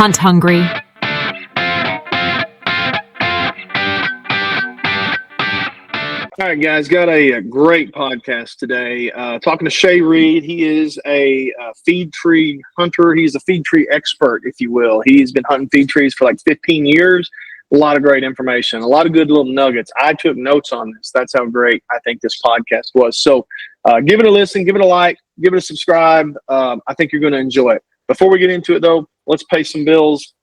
hunt hungry. All right, guys, got a great podcast today. Talking to Shay Reed. He is a feed tree hunter. He's a feed tree expert, if you will. He's been hunting feed trees for like 15 years. A lot of great information, a lot of good little nuggets. I took notes on this. That's how great I think this podcast was. So give it a listen, give it a like, give it a subscribe. I think you're going to enjoy it. Before we get into it, though, let's pay some bills.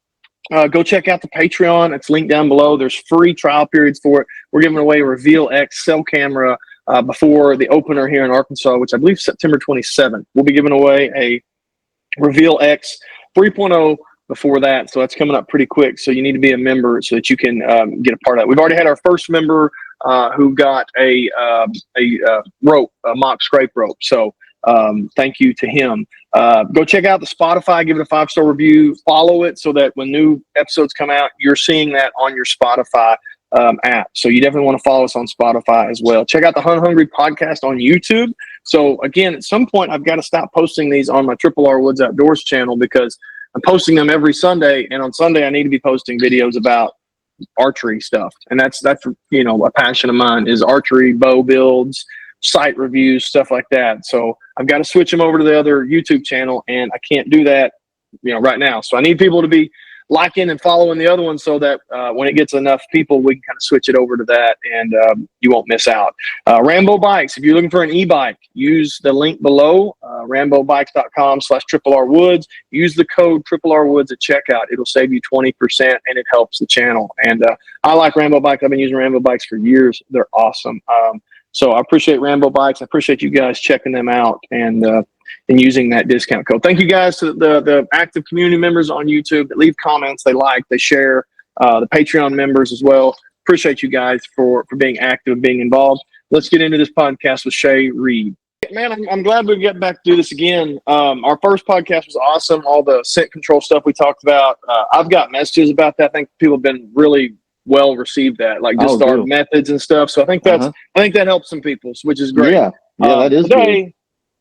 Go check out the Patreon. It's linked down below. There's free trial periods for it. We're giving away a Reveal X cell camera before the opener here in Arkansas, which I believe is September 27th. We'll be giving away a Reveal X 3.0 before that. So that's coming up pretty quick. So you need to be a member so that you can get a part of it. We've already had our first member who got a rope, a mock scrape rope. So thank you to him. Go check out the Spotify, give it a 5-star review, follow it so that when new episodes come out, you're seeing that on your Spotify app. So you definitely want to follow us on Spotify as well. Check out the Hunt Hungry podcast on YouTube. So again, at some point, I've got to stop posting these on my Triple R Woods Outdoors channel because I'm posting them every Sunday. And on Sunday, I need to be posting videos about archery stuff. And that's you know, a passion of mine is archery, bow builds, site reviews, stuff like that. So I've got to switch them over to the other YouTube channel, and I can't do that, you know, right now. So I need people to be liking and following the other one so that when it gets enough people, we can kind of switch it over to that, and you won't miss out. Rambo Bikes. If you're looking for an e-bike, use the link below, rambobikes.com/Triple R Woods. Use the code Triple R Woods at checkout. It'll save you 20%, and it helps the channel. And I like Rambo Bikes. I've been using Rambo Bikes for years. They're awesome. So I appreciate Rambo Bikes. I appreciate you guys checking them out and using that discount code. Thank you guys to the active community members on YouTube that leave comments, they like, they share, the Patreon members as well. Appreciate you guys for being active, being involved. Let's get into this podcast with Shay Reed. Man, I'm glad we get back to do this again. Our first podcast was awesome. All the scent control stuff we talked about. I've got messages about that. I think people have been really well received that, like just our methods and stuff. So I think that's I think that helps some people, which is great. Yeah, that is good.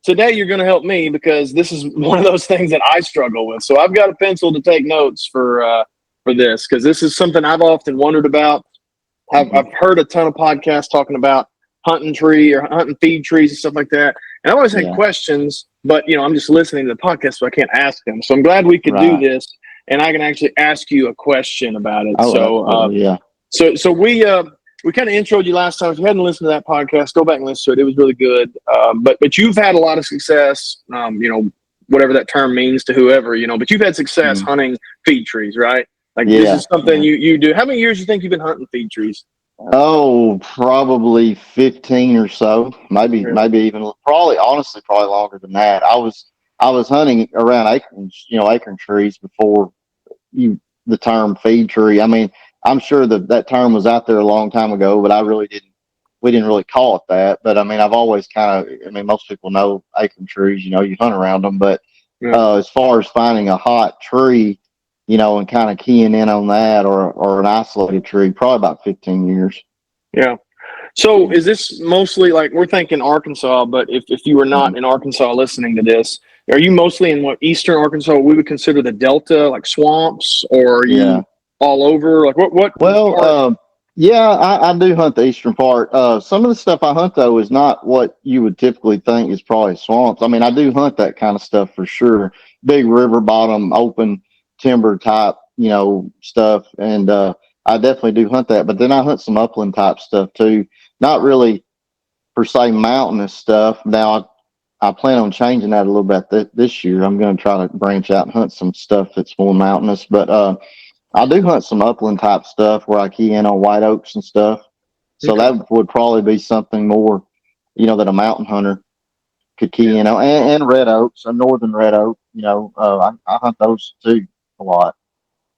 Today you're going to help me because this is one of those things that I struggle with. So I've got a pencil to take notes for this because this is something I've often wondered about. I've heard a ton of podcasts talking about hunting tree or hunting feed trees and stuff like that, and I always had questions, but you know, I'm just listening to the podcast, so I can't ask them. So I'm glad we could do this. And I can actually ask you a question about it. So we kind of introed you last time. If you hadn't listened to that podcast, go back and listen to it. It was really good. But you've had a lot of success. You know, whatever that term means to whoever, you know. But you've had success hunting feed trees, right? Like this is something you do. How many years do you think you've been hunting feed trees? Oh, probably 15 or so. Maybe even probably longer than that. I was hunting around acorn trees before the term feed tree. I mean, I'm sure that term was out there a long time ago, but we didn't really call it that. But I mean, I've always most people know acorn trees, you know, you hunt around them, but as far as finding a hot tree, you know, and kind of keying in on that or an isolated tree, probably about 15 years. Yeah. So is this mostly, like, we're thinking Arkansas, but if you were not in Arkansas listening to this, are you mostly in eastern Arkansas, what we would consider the Delta, like swamps, or are you all over? Like what? Well, I do hunt the eastern part. Some of the stuff I hunt, though, is not what you would typically think is probably swamps. I mean, I do hunt that kind of stuff for sure. Big river bottom, open timber type, you know, stuff. And I definitely do hunt that. But then I hunt some upland type stuff too. Not really per se mountainous stuff. Now I plan on changing that a little bit this year. I'm going to try to branch out and hunt some stuff that's more mountainous. But I do hunt some upland type stuff where I key in on white oaks and stuff. So that would probably be something more, you know, that a mountain hunter could key in on. And red oaks, a northern red oak, you know, I hunt those too a lot.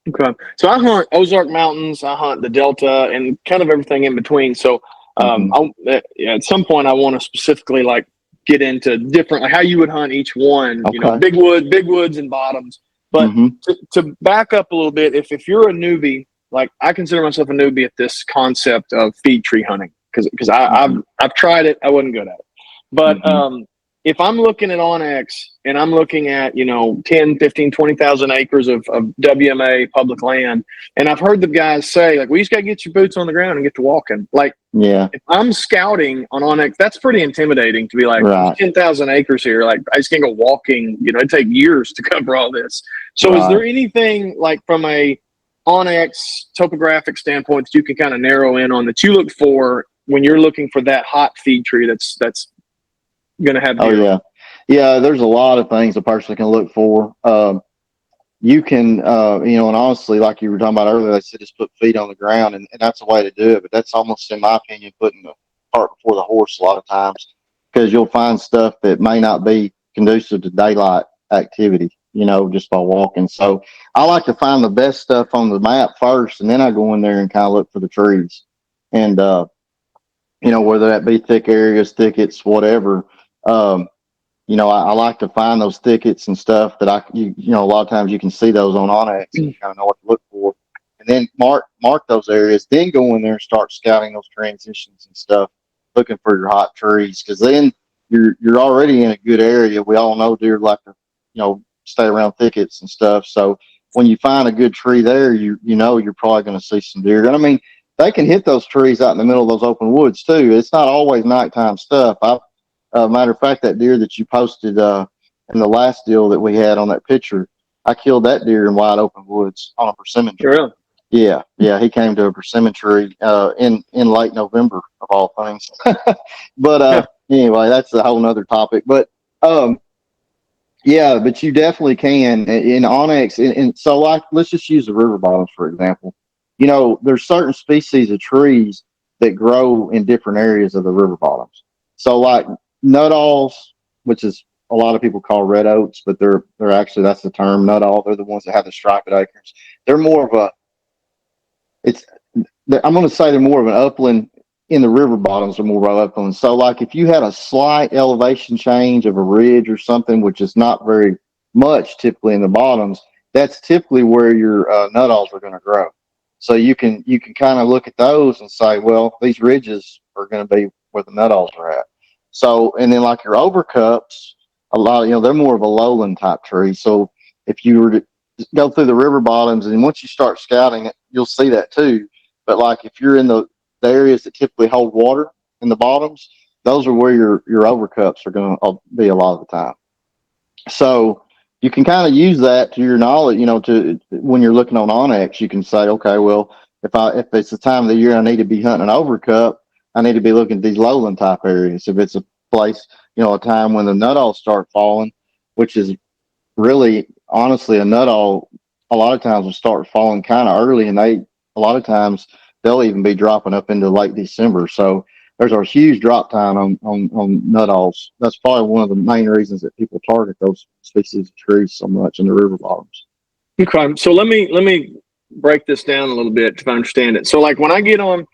Okay. So I hunt Ozark Mountains, I hunt the Delta, and kind of everything in between. So at some point I want to specifically like get into different, like how you would hunt each one, you know, big woods and bottoms. But to back up a little bit, if you're a newbie, like I consider myself a newbie at this concept of feed tree hunting because I've tried it, I wasn't good at it. But if I'm looking at Onyx and I'm looking at, 10, 15, 20,000 acres of WMA public land, and I've heard the guys say, like, we just got to get your boots on the ground and get to walking. Like, Yeah. if I'm scouting on Onyx, that's pretty intimidating to be like, Right. there's 10,000 acres here. Like, I just can't go walking. It'd take years to cover all this. So is there anything like from a Onyx topographic standpoint that you can kind of narrow in on that you look for when you're looking for that hot feed tree that's going to have deer? Yeah, there's a lot of things a person can look for. You can, and honestly, like you were talking about earlier, they said just put feet on the ground, and that's a way to do it. But that's almost, in my opinion, putting the cart before the horse a lot of times, because you'll find stuff that may not be conducive to daylight activity, just by walking. So I like to find the best stuff on the map first, and then I go in there and kind of look for the trees. And, whether that be thick areas, thickets, whatever. I like to find those thickets and stuff that a lot of times you can see those on Onyx and you kind of know what to look for, and then mark those areas. Then go in there and start scouting those transitions and stuff, looking for your hot trees, because then you're already in a good area. We all know deer like to stay around thickets and stuff. So when you find a good tree there, you're probably going to see some deer. And I mean, they can hit those trees out in the middle of those open woods too. It's not always nighttime stuff. Matter of fact, that deer that you posted in the last deal that we had on that picture, I killed that deer in wide open woods on a persimmon tree. Really? Yeah, he came to a persimmon tree in late November of all things. But anyway, that's a whole nother topic. But but you definitely can in Onyx, and so like let's just use the river bottoms for example. There's certain species of trees that grow in different areas of the river bottoms. So like nuttalls, which is a lot of people call red oaks, but they're actually, that's the term, nuttall. They're the ones that have the striped acorns. They're more of I'm going to say they're more of an upland. In the river bottoms are more of upland. So like if you had a slight elevation change of a ridge or something, which is not very much typically in the bottoms, that's typically where your nuttalls are going to grow. So you can kind of look at those and say, well, these ridges are going to be where the nuttalls are at. So, and then like your overcups, a lot, they're more of a lowland type tree. So if you were to go through the river bottoms, and once you start scouting it, you'll see that too. But like if you're in the areas that typically hold water in the bottoms, those are where your overcups are going to be a lot of the time. So you can kind of use that to your knowledge, to when you're looking on Onyx, you can say, okay, well, if it's the time of the year I need to be hunting an overcup, I need to be looking at these lowland type areas. If it's a place, a time when the nuttalls start falling, which is really, honestly, a nuttall a lot of times will start falling kind of early, and a lot of times they'll even be dropping up into late December. So there's a huge drop time on nuttalls. That's probably one of the main reasons that people target those species of trees so much in the river bottoms. Okay, so let me break this down a little bit to understand it. So like when I get on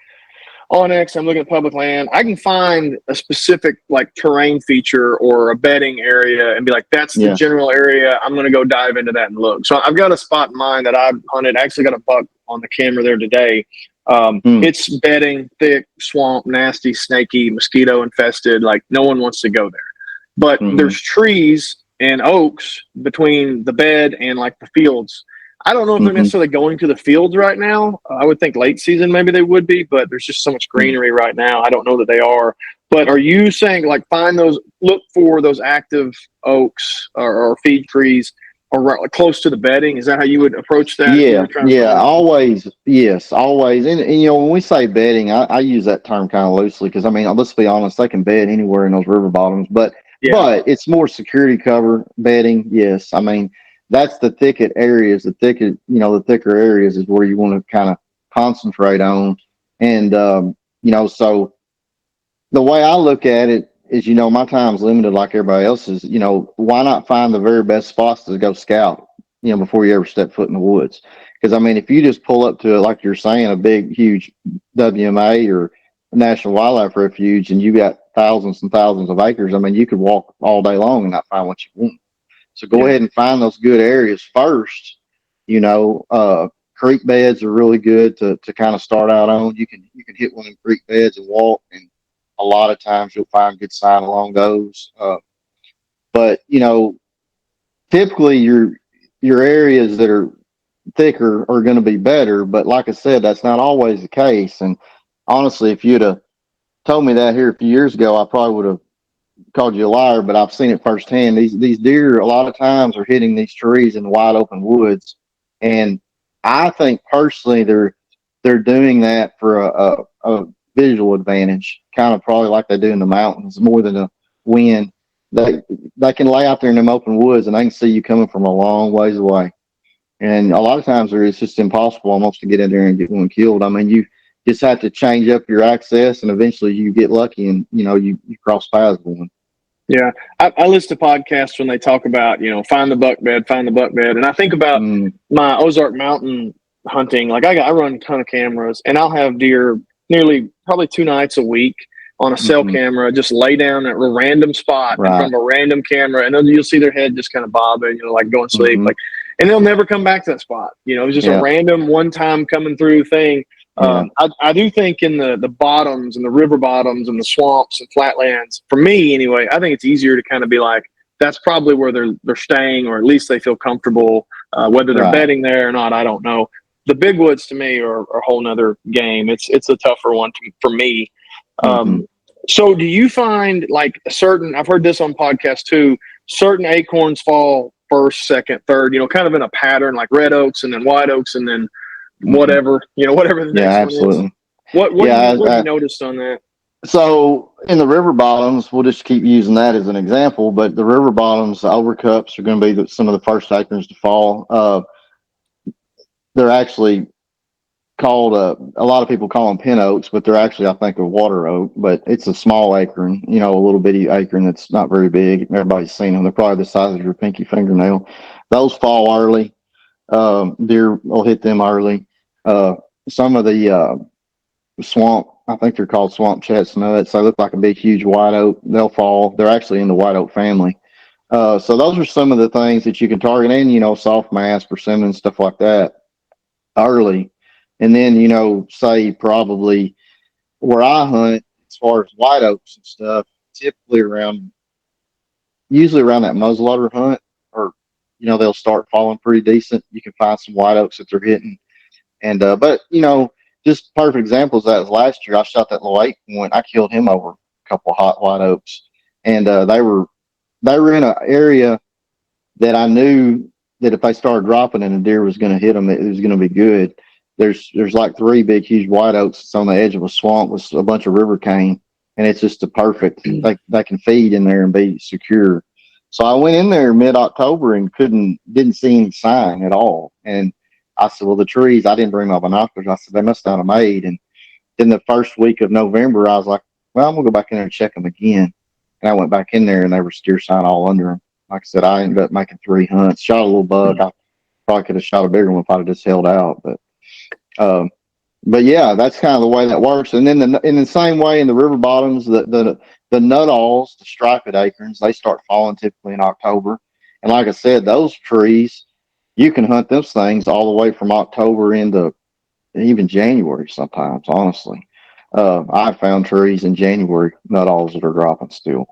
Onyx, I'm looking at public land, I can find a specific like terrain feature or a bedding area and be like, that's the general area. I'm going to go dive into that and look. So I've got a spot in mind that I've hunted. I actually got a buck on the camera there today. It's bedding, thick, swamp, nasty, snaky, mosquito infested. Like no one wants to go there. But there's trees and oaks between the bed and like the fields. I don't know if they're necessarily going to the fields right now. I would think late season maybe they would be, but there's just so much greenery right now. I don't know that they are. But are you saying like look for those active oaks or feed trees or close to the bedding? Is that how you would approach that? Always. Yes, always. And when we say bedding, I use that term kind of loosely because, I mean, let's be honest, they can bed anywhere in those river bottoms, but it's more security cover bedding. Yes. I mean, that's the thicket areas, the thicker areas is where you want to kind of concentrate on. And, so the way I look at it is, my time's limited like everybody else's. Why not find the very best spots to go scout, before you ever step foot in the woods? Because, I mean, if you just pull up to it, like you're saying, a big, huge WMA or National Wildlife Refuge, and you got thousands and thousands of acres, I mean, you could walk all day long and not find what you want. So go ahead and find those good areas first. Creek beds are really good to kind of start out on. You can hit one of the creek beds and walk, and a lot of times you'll find good sign along those. But typically your areas that are thicker are going to be better. But like I said, that's not always the case. And honestly, if you'd have told me that here a few years ago, I probably would have called you a liar. But I've seen it firsthand. These deer a lot of times are hitting these trees in the wide open woods, and I think personally they're doing that for a visual advantage, kind of probably like they do in the mountains more than a wind. They can lay out there in them open woods and they can see you coming from a long ways away. And a lot of times it's just impossible almost to get in there and get one killed. I mean, you just have to change up your access and eventually you get lucky and, you cross paths with one. Yeah. I listen to podcasts when they talk about, find the buck bed. And I think about my Ozark Mountain hunting. Like I run a ton of cameras and I'll have deer nearly probably 2 nights a week on a cell camera, just lay down at a random spot in front of a random camera. And then you'll see their head just kind of bobbing, like going to sleep. And they'll never come back to that spot. It was just a random one-time coming through thing. I do think in the bottoms and the river bottoms and the swamps and flatlands, for me anyway, I think it's easier to kind of be like, that's probably where they're staying, or at least they feel comfortable. Whether they're bedding there or not, I don't know. The big woods to me are a whole nother game. It's a tougher one for me. So do you find like I've heard this on podcasts too, certain acorns fall first, second, third, kind of in a pattern, like red oaks and then white oaks and then whatever the next one is. What have you noticed on that? So in the river bottoms, we'll just keep using that as an example, but the river bottoms, the overcups are going to be some of the first acorns to fall. They're actually called, a lot of people call them pin oaks, but they're actually, I think, a water oak, but it's a small acorn, a little bitty acorn that's not very big. Everybody's seen them. They're probably the size of your pinky fingernail. Those fall early. Deer will hit them early. Some of the swamp, I think they're called swamp chestnuts. They look like a big, huge white oak. They'll fall. They're actually in the white oak family. So those are some of the things that you can target, and soft mass, persimmon, stuff like that early. And then, say probably where I hunt as far as white oaks and stuff, typically usually around that muzzleloader hunt, or, they'll start falling pretty decent. You can find some white oaks that they're hitting. And, but, just perfect examples. That was last year. I shot that little 8-point. I killed him over a couple of hot white oaks. And, they were in an area that I knew that if they started dropping and a deer was going to hit them, it was going to be good. There's like 3 big, huge white oaks. It's on the edge of a swamp with a bunch of river cane, and it's just a perfect. They can feed in there and be secure. So I went in there mid-October and didn't see any sign at all. And I said, well, the trees. I didn't bring my binoculars. I said they must not have made. And then the first week of November, I was like, well, I'm gonna go back in there and check them again. And I went back in there, and they were steer sign all under them. Like I said, I ended up making 3 hunts. Shot a little buck. I probably could have shot a bigger one if I'd have just held out, but yeah, that's kind of the way that works. And then in the same way in the river bottoms, the nut-alls, the striped acorns, they start falling typically in October. And like I said, those trees, you can hunt those things all the way from October into even January sometimes, honestly. I've found trees in January, nut-alls that are dropping still.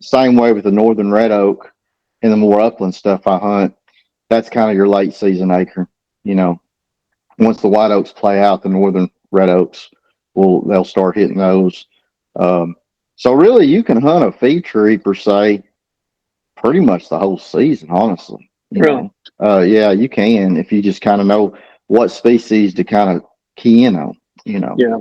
Same way with the northern red oak and the more upland stuff I hunt. That's kind of your late season acorn, Once the white oaks play out, the northern red oaks they'll start hitting those. So really, you can hunt a feed tree per se pretty much the whole season, honestly. Really? Yeah, you can if you just kind of know what species to kind of key in on. Yeah.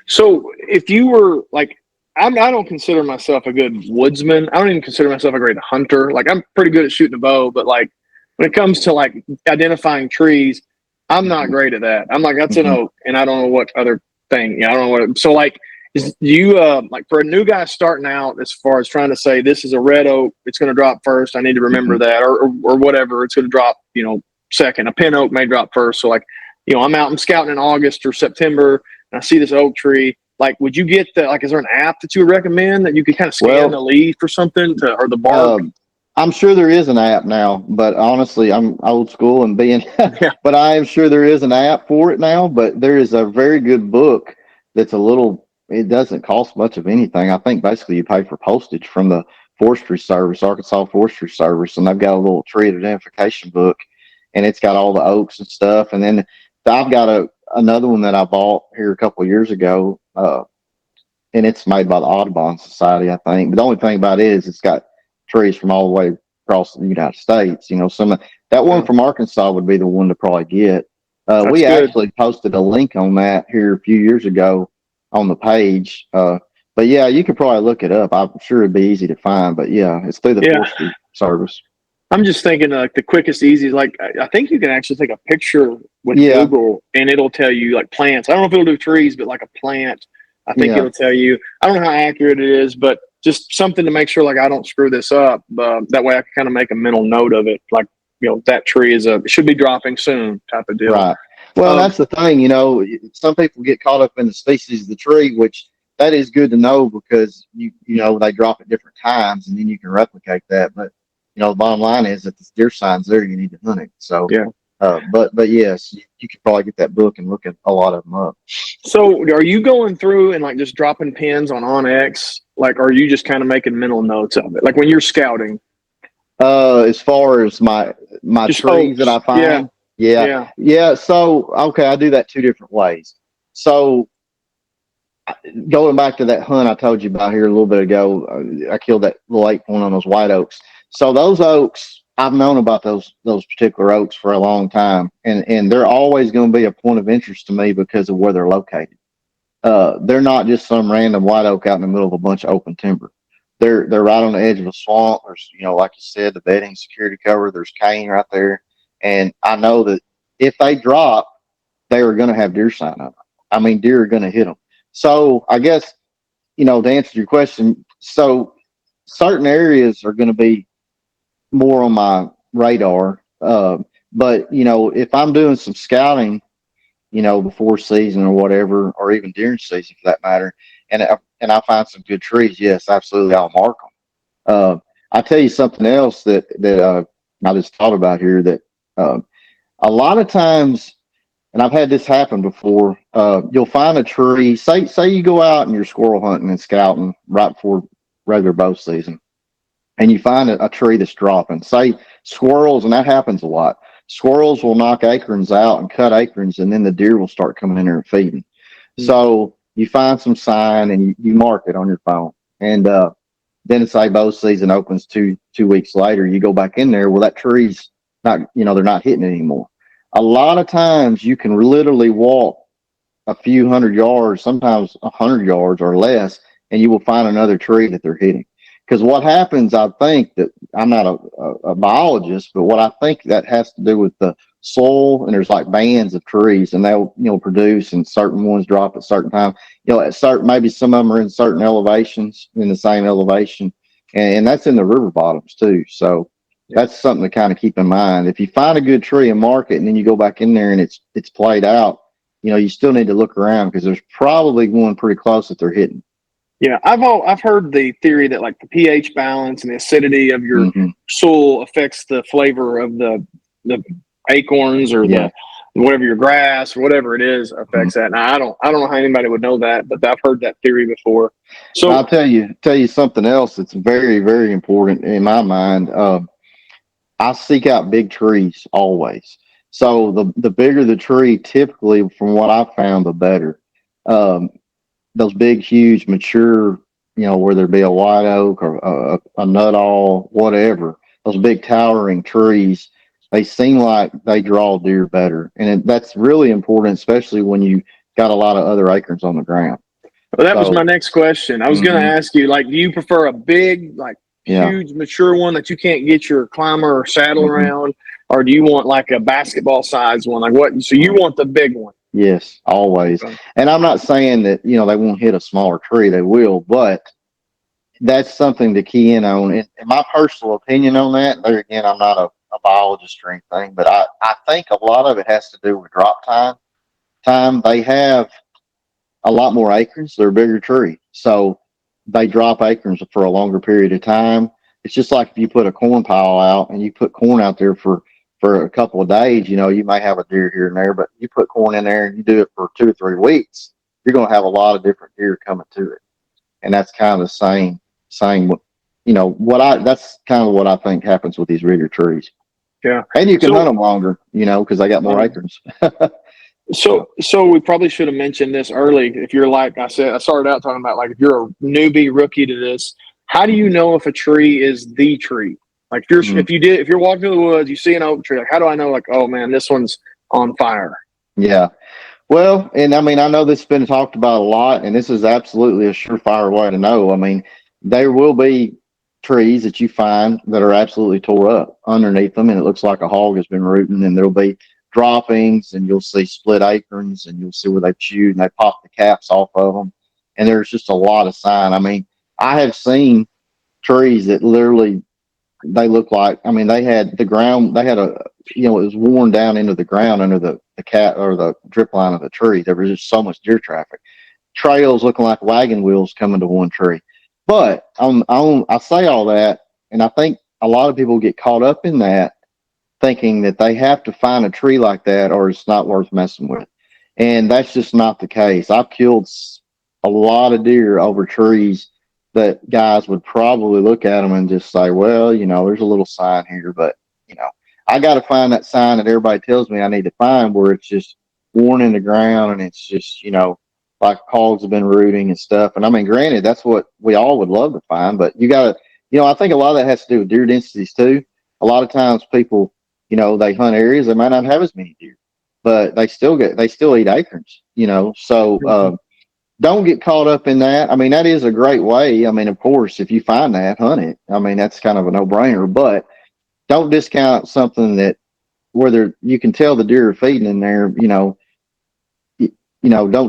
So if you were like, I don't consider myself a good woodsman. I don't even consider myself a great hunter. Like I'm pretty good at shooting a bow, but like when it comes to like identifying trees, I'm not great at that. I'm like, that's an oak, and I don't know what other thing. Yeah, I don't know what. So like, is you like for a new guy starting out, as far as trying to say this is a red oak, it's going to drop first. I need to remember that, or whatever. It's going to drop, second. A pin oak may drop first. So like, I'm scouting in August or September, and I see this oak tree. Like, would you get is there an app that you would recommend that you could kind of scan the leaf or something or the bark? I'm sure there is an app now, but honestly, I'm old school and but I am sure there is an app for it now, but there is a very good book that's it doesn't cost much of anything. I think basically you pay for postage from the Forestry Service, Arkansas Forestry Service, and they've got a little tree identification book, and it's got all the oaks and stuff. And then I've got another one that I bought here a couple of years ago, and it's made by the Audubon Society, I think. But the only thing about it is it's got trees from all the way across the United States. You know, that one from Arkansas would be the one to probably get. We good. actually posted a link on that here a few years ago on the page. But yeah, you could probably look it up. I'm sure it'd be easy to find. But yeah, it's through the Forestry Service. I'm just thinking like the quickest, easiest. Like I think you can actually take a picture with Google and it'll tell you like plants. I don't know if it'll do trees, but like a plant, I think it'll tell you. I don't know how accurate it is, but just something to make sure like I don't screw this up. That way I can kind of make a mental note of it. Like, you know, that tree should be dropping soon type of deal. Right. Well, that's the thing, you know, some people get caught up in the species of the tree, which that is good to know because you know, they drop at different times and then you can replicate that. But, you know, the bottom line is that the deer sign's there, you need to hunt it. So, but yes, you could probably get that book and look at a lot of them up. So are you going through and like just dropping pins on OnX? Like, are you just kind of making mental notes of it? Like when you're scouting? As far as my just trees that I find? Yeah. So, okay, I do that two different ways. So going back to that hunt I told you about here a little bit ago, I killed that little 8-point on those white oaks. So those oaks, I've known about those particular oaks for a long time, and they're always going to be a point of interest to me because of where they're located. They're not just some random white oak out in the middle of a bunch of open timber. They're right on the edge of a swamp. There's, you know, like you said, the bedding, security cover. There's cane right there, and I know that if they drop, they are going to have deer sign on them. I mean, deer are going to hit them. So I guess, you know, to answer your question, so certain areas are going to be more on my radar. But, you know, if I'm doing some scouting, you know, before season or whatever, or even during season for that matter, and I find some good trees, yes, absolutely, I'll mark them. I'll tell you something else that I just thought about here, that a lot of times, and I've had this happen before, you'll find a tree, say you go out and you're squirrel hunting and scouting right before regular bow season, and you find a tree that's dropping. Say squirrels, and that happens a lot. Squirrels will knock acorns out and cut acorns, and then the deer will start coming in there and feeding. Mm-hmm. So you find some sign and you mark it on your phone. And then say bow season opens two weeks later, you go back in there. Well, that tree's not, you know, they're not hitting it anymore. A lot of times you can literally walk a few hundred yards, sometimes 100 yards or less, and you will find another tree that they're hitting. Because what happens, I think, that I'm not a biologist, but what I think that has to do with the soil, and there's like bands of trees, and they'll, you know, produce, and certain ones drop at certain time. You know, at certain, maybe some of them are in certain elevations, in the same elevation, and that's in the river bottoms too. So that's something to kind of keep in mind. If you find a good tree and mark it, and then you go back in there and it's played out, you know, you still need to look around because there's probably one pretty close that they're hitting. Yeah, I've heard the theory that like the pH balance and the acidity of your soil affects the flavor of the acorns or the whatever, your grass or whatever it is affects that. Now I don't know how anybody would know that, but I've heard that theory before. So I'll tell you something else that's very, very important in my mind. I seek out big trees always. So the bigger the tree, typically, from what I've found, the better. Those big, huge, mature, you know, whether it be a white oak or a nut-all, whatever, those big towering trees, they seem like they draw deer better. And that's really important, especially when you got a lot of other acorns on the ground. Well, that was my next question. I was going to ask you, like, do you prefer a big, like, huge, mature one that you can't get your climber or saddle around? Or do you want like a basketball size one? Like what? So you want the big one? Yes, always. Okay. And I'm not saying that, you know, they won't hit a smaller tree. They will, but that's something to key in on. And my personal opinion on that, there again, I'm not a biologist or anything, but I think a lot of it has to do with drop time. They have a lot more acorns. They're a bigger tree. So they drop acorns for a longer period of time. It's just like if you put a corn pile out and you put corn out there for a couple of days, you know, you may have a deer here and there, but you put corn in there and you do it for 2 or 3 weeks, you're going to have a lot of different deer coming to it. And that's kind of the same that's kind of what I think happens with these rigger trees. Yeah. And you can hunt them longer, because they got more acres. So we probably should have mentioned this early. If you're like I said, I started out talking about, like, if you're a newbie rookie to this, how do you know if a tree is the tree? Like, if you're walking through the woods, you see an oak tree, like, how do I know, like, oh man, this one's on fire? Yeah. Well, and I mean, I know this has been talked about a lot, and this is absolutely a surefire way to know. I mean, there will be trees that you find that are absolutely tore up underneath them, and it looks like a hog has been rooting, and there'll be droppings, and you'll see split acorns, and you'll see where they chewed and they pop the caps off of them. And there's just a lot of sign. I mean, I have seen trees that literally, they look like, I mean, they had the ground, they had it was worn down into the ground under the cat or the drip line of the tree. There was just so much deer traffic. Trails looking like wagon wheels coming to one tree. But I say all that, and I think a lot of people get caught up in that, thinking that they have to find a tree like that or it's not worth messing with. And that's just not the case. I've killed a lot of deer over trees that guys would probably look at them and just say, well, there's a little sign here, but I got to find that sign that everybody tells me I need to find, where it's just worn in the ground and it's just, like hogs have been rooting and stuff. And I mean, granted, that's what we all would love to find, but you got to, I think a lot of that has to do with deer densities too. A lot of times people, they hunt areas that might not have as many deer, but they still eat acorns, so, don't get caught up in that. I mean, that is a great way. I mean, of course, if you find that, hunt it. I mean, that's kind of a no-brainer, but don't discount something that whether you can tell the deer are feeding in there, don't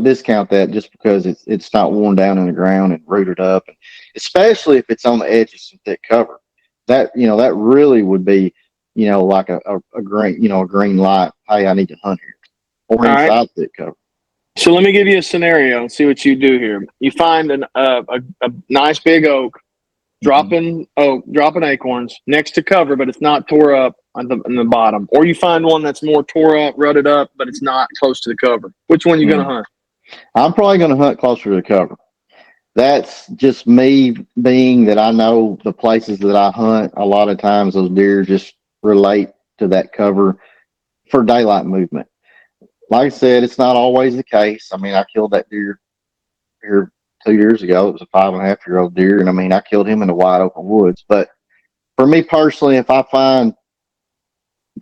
discount that just because it's not worn down in the ground and rooted up, and especially if it's on the edge of some thick cover. That, that really would be, like a green light. Hey, I need to hunt here, or inside thick cover. So let me give you a scenario and see what you do here. You find a nice big oak, dropping acorns next to cover, but it's not tore up on the bottom. Or you find one that's more tore up, rutted up, but it's not close to the cover. Which one are you going to hunt? I'm probably going to hunt closer to the cover. That's just me being that I know the places that I hunt. A lot of times those deer just relate to that cover for daylight movement. Like I said, it's not always the case. I mean, I killed that deer here 2 years ago. It was a 5.5-year-old deer, and I mean, I killed him in the wide open woods. But for me personally, if I find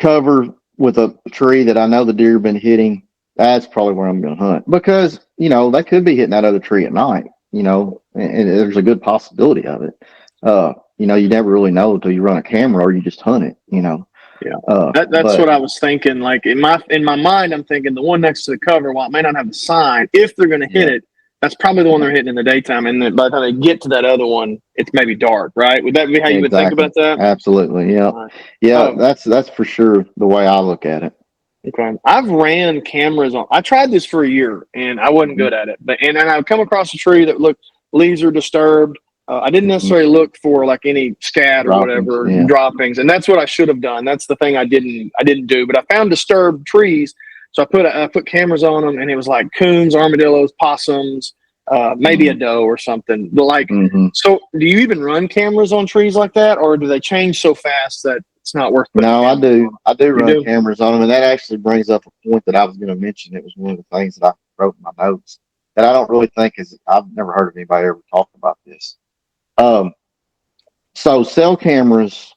cover with a tree that I know the deer have been hitting, that's probably where I'm going to hunt, because they could be hitting that other tree at night. And there's a good possibility of it. You never really know until you run a camera or you just hunt it. Yeah, that's what I was thinking. Like in my mind, I'm thinking the one next to the cover, while it may not have the sign, if they're going to hit it, that's probably the one they're hitting in the daytime. And then by the time they get to that other one, it's maybe dark, right? Would that be how you would think about that? Absolutely. Yeah. Right. Yeah. That's for sure the way I look at it. Okay. I've ran cameras I tried this for a year and I wasn't good at it, and I've come across a tree that leaves are disturbed. I didn't necessarily look for like any scat or whatever droppings, and that's what I should have done. That's the thing I didn't do. But I found disturbed trees, so I put cameras on them, and it was like coons, armadillos, possums, maybe a doe or something. But so do you even run cameras on trees like that, or do they change so fast that it's not worth? No, I do. I do run cameras on them, and that actually brings up a point that I was going to mention. It was one of the things that I wrote in my notes that I don't really think I've never heard of anybody ever talk about this. So cell cameras,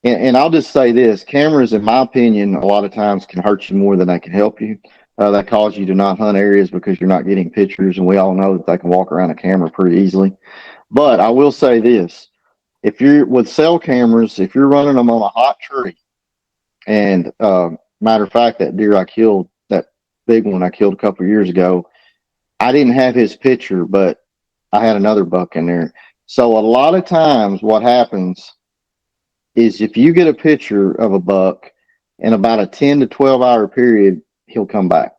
and I'll just say this, cameras, in my opinion, a lot of times can hurt you more than they can help you. They cause you to not hunt areas because you're not getting pictures, and we all know that they can walk around a camera pretty easily. But I will say this, if you're with cell cameras, if you're running them on a hot tree, and matter of fact, that deer I killed, that big one I killed a couple of years ago, I didn't have his picture, but I had another buck in there. So a lot of times what happens is if you get a picture of a buck in about a 10 to 12 hour period, he'll come back.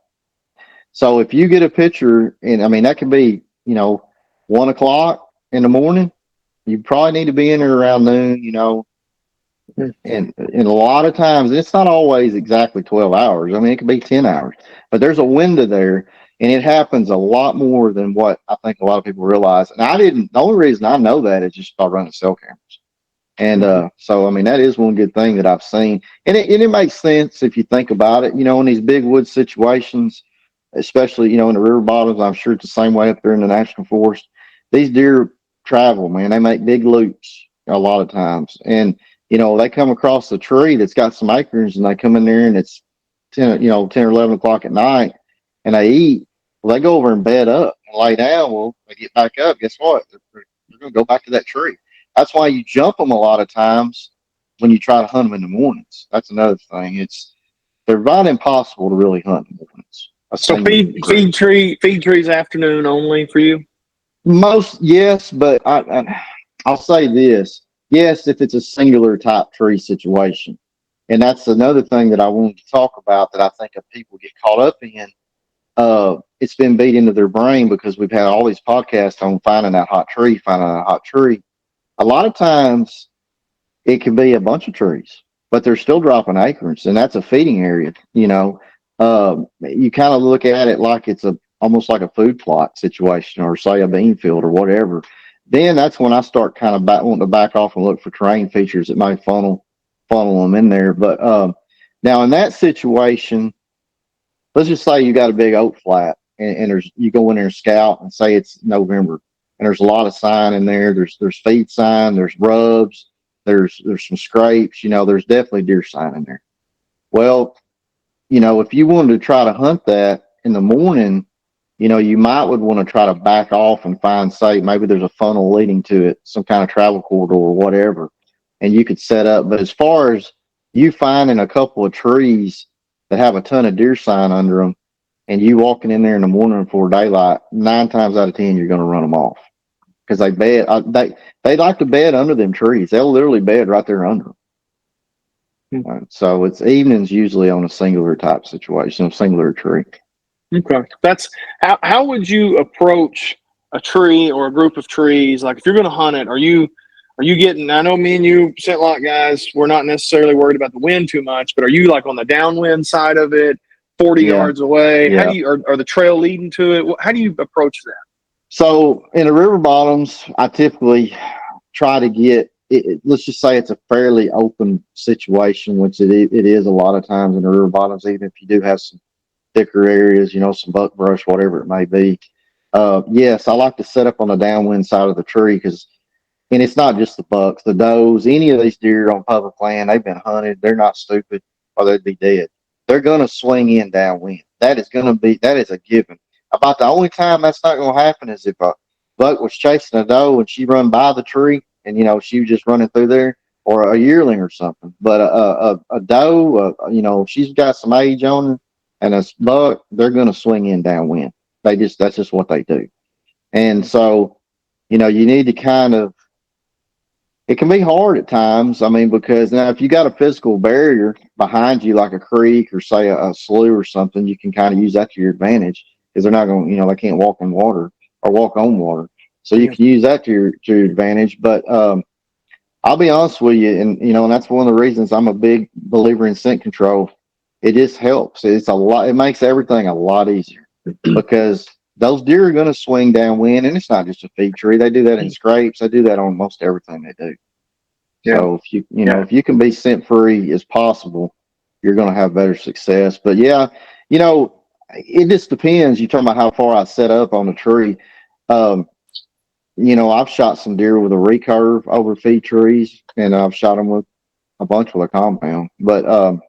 So if you get a picture, and I mean, that could be, 1 o'clock in the morning, you probably need to be in there around noon, and a lot of times it's not always exactly 12 hours. I mean, it could be 10 hours, but there's a window there. And it happens a lot more than what I think a lot of people realize. And the only reason I know that is just by running cell cameras. And so, I mean, that is one good thing that I've seen. And it makes sense if you think about it, in these big wood situations, especially, in the river bottoms. I'm sure it's the same way up there in the national forest. These deer travel, man. They make big loops a lot of times. And, they come across a tree that's got some acorns and they come in there and it's 10 or 11 o'clock at night and they eat. Well, they go over and bed up and lay down. Well, they get back up. Guess what? They're going to go back to that tree. That's why you jump them a lot of times when you try to hunt them in the mornings. That's another thing. They're about impossible to really hunt in the mornings. So feed trees afternoon only for you? Most, yes, but I'll say this. Yes, if it's a singular type tree situation. And that's another thing that I wanted to talk about that I think that people get caught up in. It's been beat into their brain because we've had all these podcasts on finding that hot tree. A lot of times it can be a bunch of trees, but they're still dropping acorns, and that's a feeding area. You kind of look at it like it's almost like a food plot situation, or say a bean field or whatever. Then that's when I start kind of wanting to back off and look for terrain features that might funnel them in there. But now in that situation, let's just say you got a big oak flat, and you go in there and scout, and say it's November, and there's a lot of sign in there. There's feed sign, there's rubs, there's some scrapes. There's definitely deer sign in there. Well, if you wanted to try to hunt that in the morning, you would want to try to back off and find, say, maybe there's a funnel leading to it, some kind of travel corridor or whatever, and you could set up. But as far as you finding a couple of trees that have a ton of deer sign under them, and you walking in there in the morning before daylight, 9 times out of 10 you're going to run them off because they bed. They like to bed under them trees. They'll literally bed right there under them. So it's evenings usually on a singular type situation, a singular tree. Okay, that's how would you approach a tree or a group of trees? Like if you're going to hunt it, are you getting? I know me and you Scentlok guys, we're not necessarily worried about the wind too much, but are you like on the downwind side of it, 40 yards away? Yeah. How do you are the trail leading to it? How do you approach that? So in the river bottoms, I typically try to get let's just say it's a fairly open situation, which it is a lot of times in the river bottoms, even if you do have some thicker areas, some buckbrush, whatever it may be. Yes, I like to set up on the downwind side of the tree and it's not just the bucks, the does, any of these deer on public land, they've been hunted. They're not stupid or they'd be dead. They're going to swing in downwind. That is a given. About the only time that's not going to happen is if a buck was chasing a doe and she run by the tree and, she was just running through there, or a yearling or something. But a doe, if she's got some age on her and a buck, they're going to swing in downwind. That's just what they do. And so, you need to it can be hard at times. I mean, because now if you got a physical barrier behind you, like a creek or say a slough or something, you can kind of use that to your advantage because they're not going, they can't walk in water or walk on water. So you can use that to your advantage. But I'll be honest with you, and that's one of the reasons I'm a big believer in scent control. It just helps. It makes everything a lot easier because those deer are going to swing downwind, and it's not just a feed tree. They do that in scrapes. They do that on most everything they do. Yeah. So if you can be scent free as possible, you're going to have better success. But yeah, it just depends. You talking about how far I set up on the tree. I've shot some deer with a recurve over feed trees, and I've shot them with a bunch with a compound. But of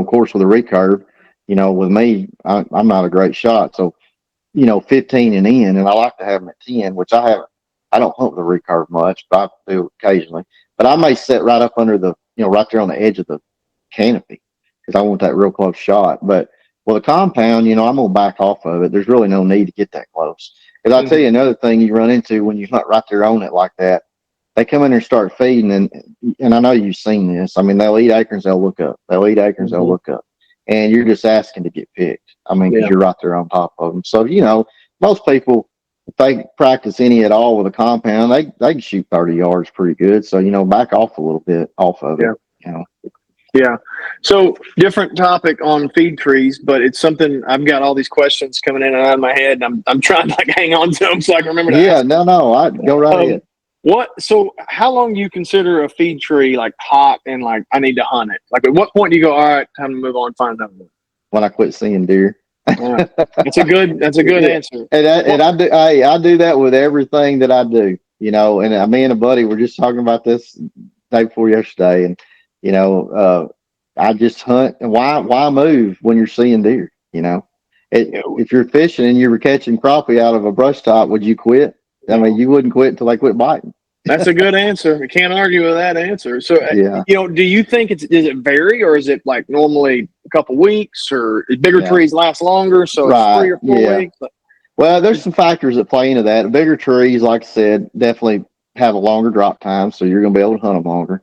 course, with a recurve, with me, I'm not a great shot. So 15 and in, and I like to have them at 10, which I don't hunt with a recurve much, but I do occasionally. But I may sit right up under the, right there on the edge of the canopy because I want that real close shot. But with a compound, I'm going to back off of it. There's really no need to get that close. Because I'll tell you another thing you run into when you hunt right there on it like that, they come in there and start feeding, and I know you've seen this. I mean, they'll eat acorns, they'll look up. They'll eat acorns, they'll look up. And you're just asking to get picked. I mean, because you're right there on top of them. So, most people, if they practice any at all with a compound, they can shoot 30 yards pretty good. So, back off a little bit off of it. Yeah. So different topic on feed trees, but it's something I've got all these questions coming in and out of my head, and I'm trying to hang on to them so I can remember to ask. No, I go right ahead. So how long do you consider a feed tree like hot and like I need to hunt it? Like at what point do you go, all right, time to move on, find another one? When I quit seeing deer. Yeah. That's a good Yeah. answer. And I do that with everything that I do, and me and a buddy were just talking about this day before yesterday. And, I just hunt. And why move when you're seeing deer? If you're fishing and you were catching crappie out of a brush top, would you quit? I mean, you wouldn't quit until they quit biting. That's a good answer. I can't argue with that answer. So, Yeah. do you think does it vary, or is it like normally a couple weeks, or bigger trees last longer, so it's 3 or 4 weeks? Well, there's some factors that play into that. Bigger trees, like I said, definitely have a longer drop time, so you're going to be able to hunt them longer.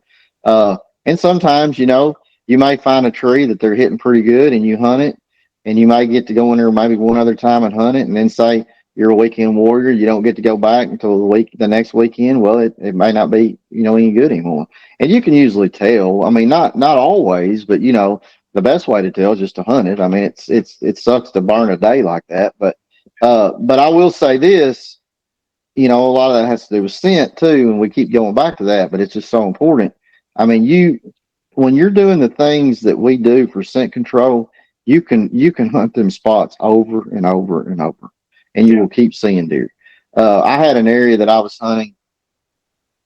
And sometimes, you might find a tree that they're hitting pretty good, and you hunt it, and you might get to go in there maybe one other time and hunt it, and then say you're a weekend warrior, you don't get to go back until the next weekend. Well, it may not be any good anymore, and you can usually tell. I mean, not always, but the best way to tell is just to hunt it. I mean, it sucks to burn a day like that, but I will say this, a lot of that has to do with scent too, and we keep going back to that, but it's just so important. I mean, when you're doing the things that we do for scent control, you can hunt them spots over and over and over, and you will keep seeing deer. I had an area that I was hunting.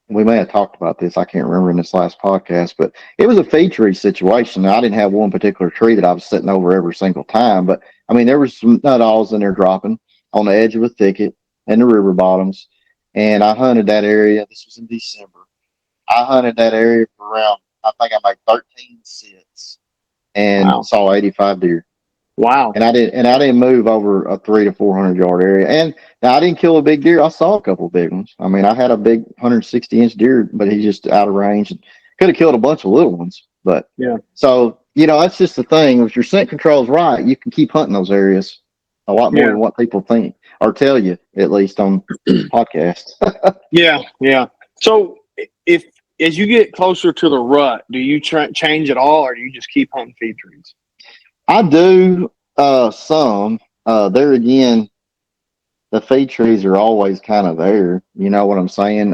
We may have talked about this. I can't remember in this last podcast, but it was a feed tree situation. I didn't have one particular tree that I was sitting over every single time, but I mean, there was some nut-alls in there dropping on the edge of a thicket and the river bottoms. And I hunted that area. This was in December. I hunted that area for around, I think I made 13 sits and saw 85 deer. Wow. And I didn't move over a 300 to 400 yard area. And now I didn't kill a big deer. I saw a couple of big ones. I mean, I had a big 160-inch deer, but he's just out of range. And could have killed a bunch of little ones. But so, that's just the thing. If your scent control is right, you can keep hunting those areas a lot more than what people think or tell you, at least on podcasts. Yeah. So if as you get closer to the rut, do you change at all, or do you just keep hunting feed trees? I do some. There again, the feed trees are always kind of there. You know what I'm saying?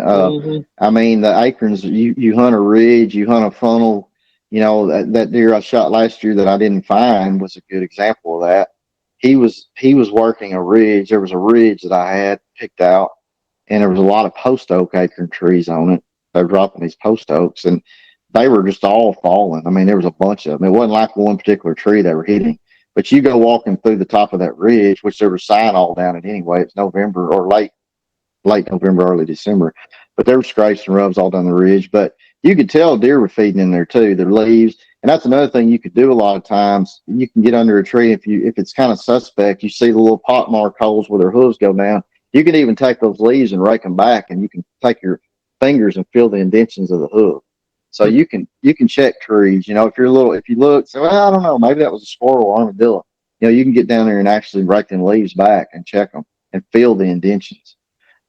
I mean, the acorns, you hunt a ridge, you hunt a funnel. That deer I shot last year that I didn't find was a good example of that. He was working a ridge. There was a ridge that I had picked out, and there was a lot of post oak acorn trees on it. They're dropping these post oaks, and they were just all falling. I mean, there was a bunch of them. It wasn't like one particular tree they were hitting. But you go walking through the top of that ridge, which there was sign all down it anyway. It's November or late November, early December. But there were scrapes and rubs all down the ridge. But you could tell deer were feeding in there too, their leaves. And that's another thing you could do a lot of times. You can get under a tree if it's kind of suspect. You see the little pot mark holes where their hooves go down. You can even take those leaves and rake them back, and you can take your fingers and feel the indentions of the hoof. So you can check trees. If you look, say, well, I don't know, maybe that was a squirrel or armadillo. You can get down there and actually rake them leaves back and check them and feel the indentions.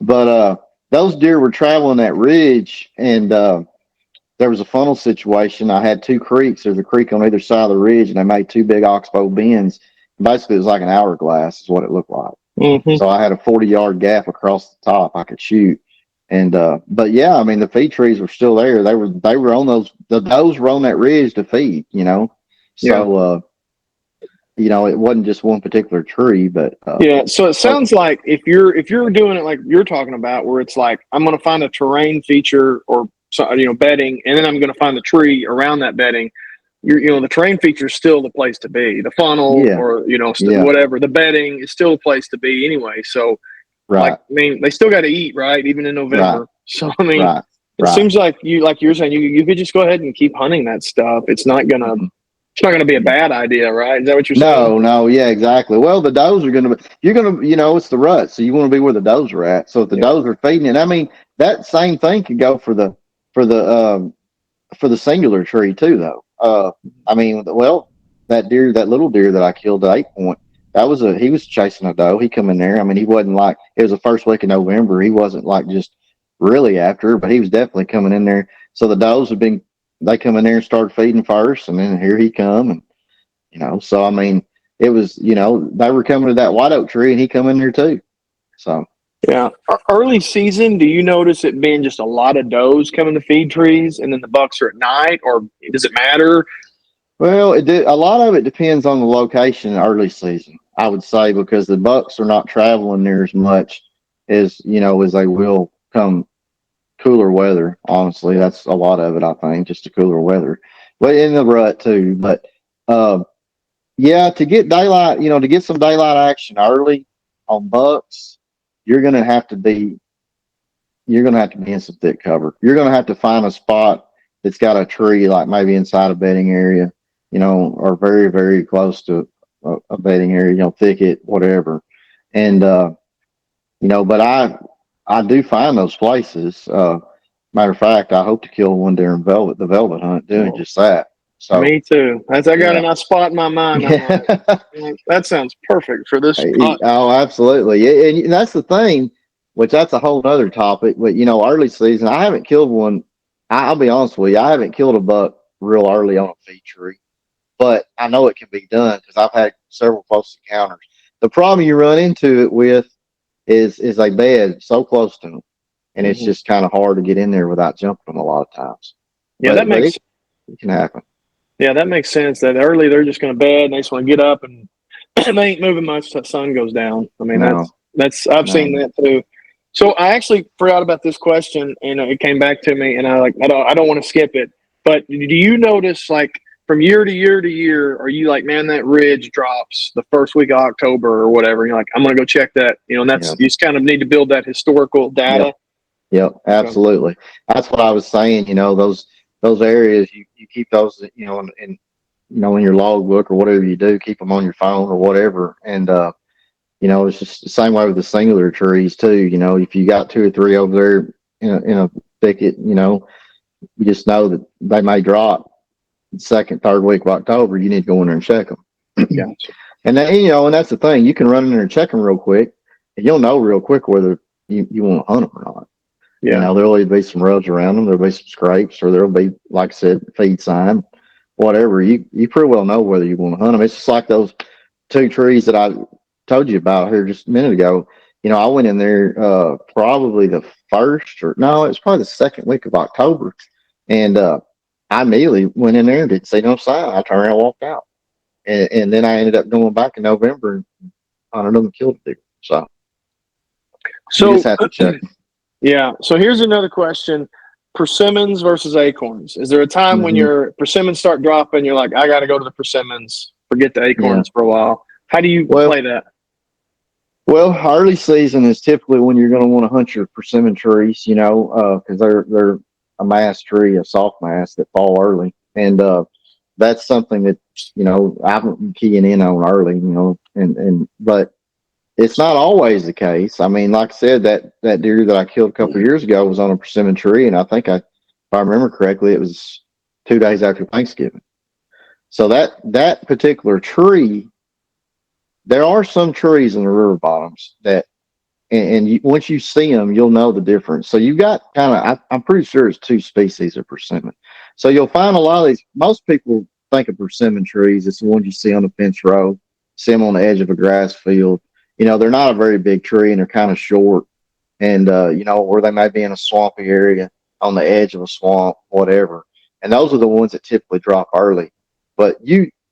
But those deer were traveling that ridge, and there was a funnel situation. I had two creeks. There's a creek on either side of the ridge, and they made two big oxbow bends. Basically, it was like an hourglass is what it looked like. Mm-hmm. So I had a 40-yard gap across the top I could shoot. And but yeah, I mean, the feed trees were still there. They were on those. The does were on that ridge to feed. So it wasn't just one particular tree, but So it sounds like if you're doing it like you're talking about, where it's like I'm going to find a terrain feature or bedding, and then I'm going to find the tree around that bedding. The terrain feature is still the place to be. The funnel or whatever, the bedding is still a place to be anyway. So. Right. Like, I mean, they still got to eat, right? Even in November. Right. So, I mean, it seems like you're saying, you could just go ahead and keep hunting that stuff. It's not gonna be a bad idea, right? Is that what you're saying? No, yeah, exactly. Well, the does are it's the rut, so you want to be where the does are at. So if the does are feeding it, I mean, that same thing could go for the singular tree too, though. I mean, well, that little deer that I killed at 8 Point. He was chasing a doe. He come in there. I mean, he wasn't like, it was the first week of November. He wasn't like just really after her, but he was definitely coming in there. So the does they come in there and started feeding first, and then here he come. And, so I mean, it was, they were coming to that white oak tree, and he come in there too. So. Yeah. Early season, do you notice it being just a lot of does coming to feed trees and then the bucks are at night, or does it matter? Well, a lot of it depends on the location early season, I would say, because the bucks are not traveling near as much as, as they will come cooler weather. Honestly, that's a lot of it, I think, just the cooler weather, but in the rut too. But uh, yeah, to get daylight, to get some daylight action early on bucks, you're gonna have to be you're gonna have to be in some thick cover. You're gonna have to find a spot that's got a tree, like maybe inside a bedding area, or very, very close to a bedding area, thicket, whatever. And but I do find those places. Matter of fact, I hope to kill one during the velvet hunt, doing just that. So Me too. As I got a yeah. nice spot in my mind, I'm like, that sounds perfect for this hunt. Oh, absolutely. And that's the thing, which that's a whole other topic. But early season, I haven't killed one. I'll be honest with you, I haven't killed a buck real early on a feed tree, but I know it can be done because I've had several close encounters. The problem you run into it with is a bed so close to them, and it's Mhm. just kind of hard to get in there without jumping them a lot of times. Yeah, that But makes it can happen. yeah, that makes sense. That early they're just going to bed and they just want to get up and they ain't moving much till the sun goes down. I mean, No, that's I've no. seen that too. So I actually forgot about this question, and it came back to me, and I don't want to skip it. But do you notice, like, from year to year to year, are you like, man, that ridge drops the first week of October or whatever? And you're like, I'm gonna go check that. And that's Yeah. you just kind of need to build that historical data. Yep. Yep, So, absolutely. That's what I was saying. Those areas you keep those, in your logbook or whatever you do, keep them on your phone or whatever. And it's just the same way with the singular trees too. If you got two or three over there in a thicket, you just know that they may drop second, third week of October. You need to go in there and check them. gotcha. And then, and that's the thing. You can run in there and check them real quick, and you'll know real quick whether you want to hunt them or not. Yeah. There'll either be some rubs around them, there'll be some scrapes, or there'll be, like I said, feed sign, whatever. You pretty well know whether you want to hunt them. It's just like those two trees that I told you about here just a minute ago. I went in there probably the first, or no, it was probably the second week of October, and I immediately went in there and didn't see no sign. I turned around and walked out, and then I ended up going back in November and hunted them and killed them. So you just So have to check. yeah. So here's another question: persimmons versus acorns. Is there a time when Mm-hmm. your persimmons start dropping? You're like, I got to go to the persimmons. Forget the Yeah. acorns for a while. How do you Well, play that? Well, early season is typically when you're going to want to hunt your persimmon trees, because they're a mass tree, a soft mass that fall early, and that's something that I'm keying in on early, and but it's not always the case. I mean, like I said, that deer that I killed a couple of years ago was on a persimmon tree, and I think if I remember correctly, it was 2 days after Thanksgiving. So that particular tree, there are some trees in the river bottoms that, and once you see them, you'll know the difference. So you got I'm pretty sure it's two species of persimmon. So you'll find a lot of these. Most people think of persimmon trees. It's the ones you see on the fence row, see them on the edge of a grass field. They're not a very big tree and they're kind of short, and or they may be in a swampy area on the edge of a swamp, whatever. And those are the ones that typically drop early. But